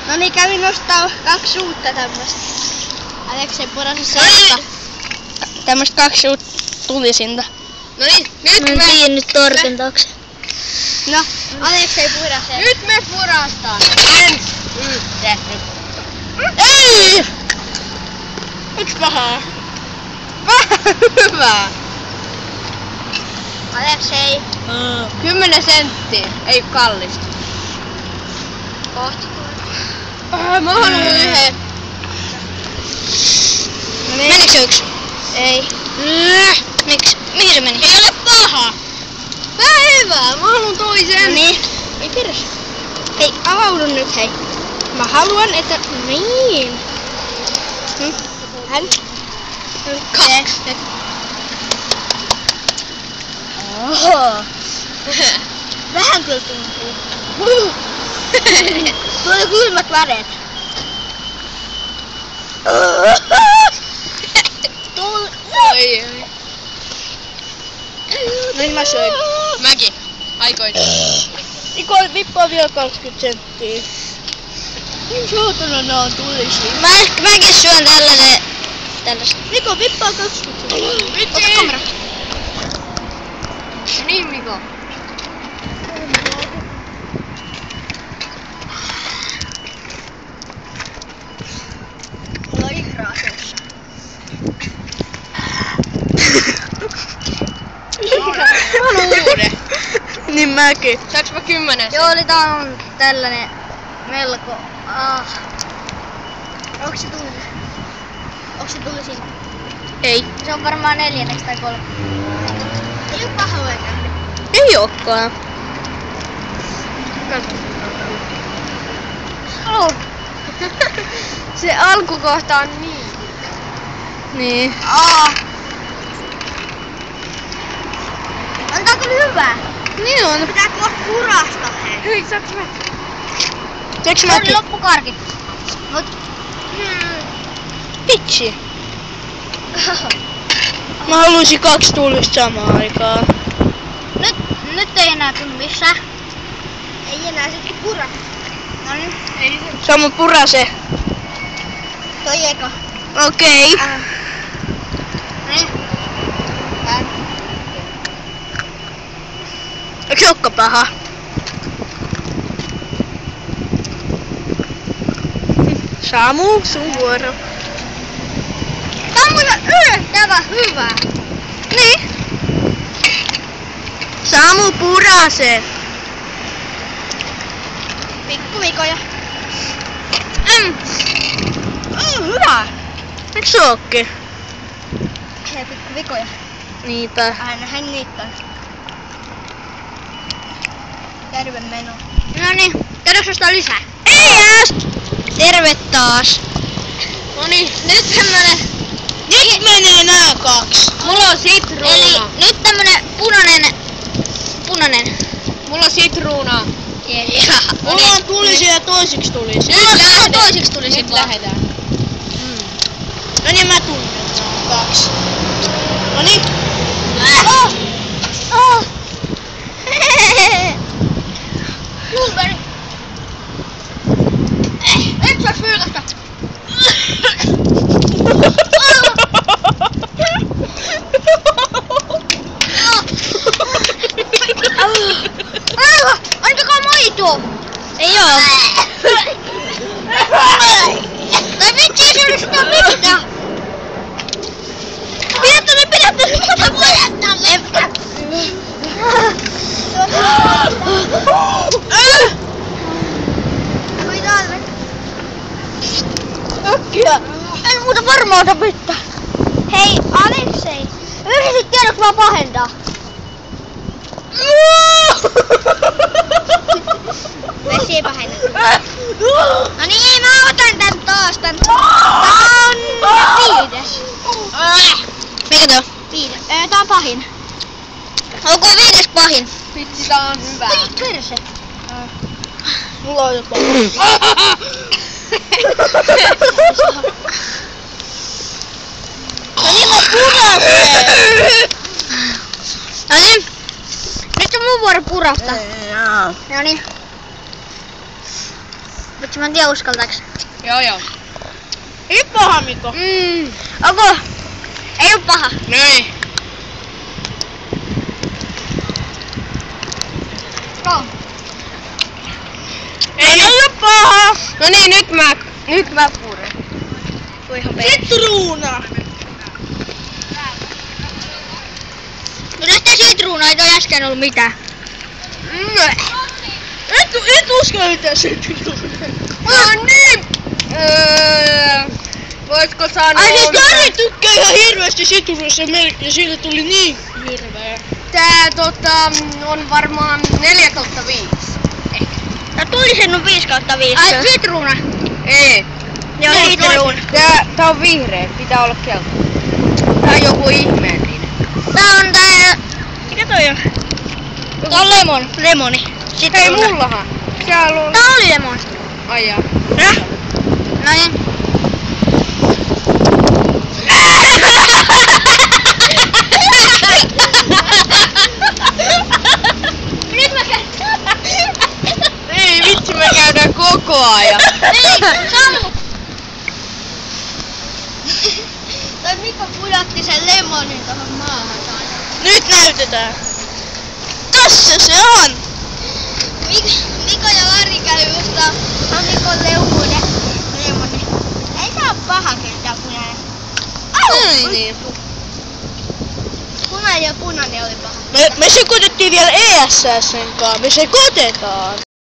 No niin, kävin nostaa 2 uutta tämmöstä. Aleksei porasi tämmöstä 2 uutta tulisinta. No niin, nyt mä tiedän nyt torten taakse. No, Aleksei purasee. Nyt me purastaan. Ei! Miks pahaa? Hyvä. Aleksei. 10 senttiä, ei kallista. Kohti. Mä haluan yhden. Menikö se yksi? Ei. Miksi? Mihin se meni? Ei ole paha. Tää hyvä, mä haluan toisen. No niin. Ei pirs. Hei, avaudu nyt hei. Mä haluan, että... Niin. Hän. 2. Oho. Vähän kyllä tuntuu. Tuli kylmät väreet. Oi. No niin mä söin. Mäkin. Aikoin. Ikoin vippaa vielä 20 senttiä. Niin saatana nää on tulisia. Mäkin syön tällaista. Niko vippaa 20 senttiä. Ota kamera. Niin Miko. Mulla on ihraa suussa. Mä haluan uuden. Niin mäkin. Saaks mä 10? Joo, oli tää on tällainen melko... Onks se tullut? Onks se tullut siitä? Ei. Se on varmaan 4 tai 3. Ei oo paha oikein. Ei ookaan. Oh. Se alkukohta on niin. Niin. On tää kyllä hyvä. Niin on. Pitää kohta purasta hei. Hei, saaks mä? Teekö mäkin? Loppukarkit. Mut... Vitsi. Mä haluaisin 2 tulista samaan aikaan. Nyt ei enää tunnu missään. Ei enää sitten pura. No niin. Ei se. Samu purase. Toi eka. Okei. Niin. Eikö se olekaan paha? Samu, sun vuoro. Tää on muuten yllättävän hyvä. Niin. Samu purase. Pikkuvikoja. Hyvä. Eikö se ookin? Hei, pikkuvikoja. Niitä. Aina hän niitä on. Terve meno. Noniin, käydäänkö ostaa lisää? Ei ees! Terve taas. Noniin, nyt tämmönen. Nyt menee nää 2. Mulla on sitruuna. Eli nyt tämmönen punainen. Mulla on sitruuna. Yeah. Mulla on tulisia ja toisiksi tulisia. Mulla on toisiksi tuli Nyt sit lähdetään. No niin, mä tunnen. 2. Noniin. Blueberry. Et saa pyykästä. Antakaa maitoa. Ei oo. Tai vitsi, ei se oli sitä mitään. Pidätte, muuta pidätte. Äkkiä. En muuta varmaan ota mitään. Hei, Aleksei. Yritit tiedäks mä pahentaa? Vesi ei pahenna. No niin, mä otan tän taas. Tän on 5. Mikä tää on? 5. Tää on pahin. Onko 5 pahin? Vitsi, tää on hyvä. Oi, perse. Mulla on jopa. No niin, mä puraseen. No niin. Nyt on mun vuoro purasta. No niin. Vitsi mä en tiedä uskaltaaks. Joo. Ei paha, Mikko. Onko? Ei oo paha. Noin. Ei oo paha. No niin, nyt mä puren. Sitruuna! Mutta sitä sitruunaa ei toi äsken ollut mitään. Et uskalla mitään sitruunaa. No niin! Voitko sanoa? Ai siis Jari tykkää ihan hirveästi sitruunasta ja sille tuli niin hirveä. Tää on varmaan 4/5. Tää tuli sen on 5/5. Ai sitruuna? Ei. Joo, sitruuna. Tää on vihreä, pitää olla keltainen. Tää on joku ihmeellinen. Tää on tää... Mikä toi on? Tää on lemoni. Sitruuna. Hei, mullahan. Siellä on... Tää oli lemon. Ai jaa. No niin. Nyt mä käyn. Ei vitsi, me käydään koko ajan. Ei, Samu! Toi Mikko pudotti sen lemonin tohon maahan. Nyt näytetään. Tässä se on! Niko ja Lari käy just Mikon lemoni. Ei tää oo paha kyllä punainen. Ai niin. Punainen ja punainen oli paha. Me sekoitettiin vielä ESS:n kanssa. Me sekoitetaan.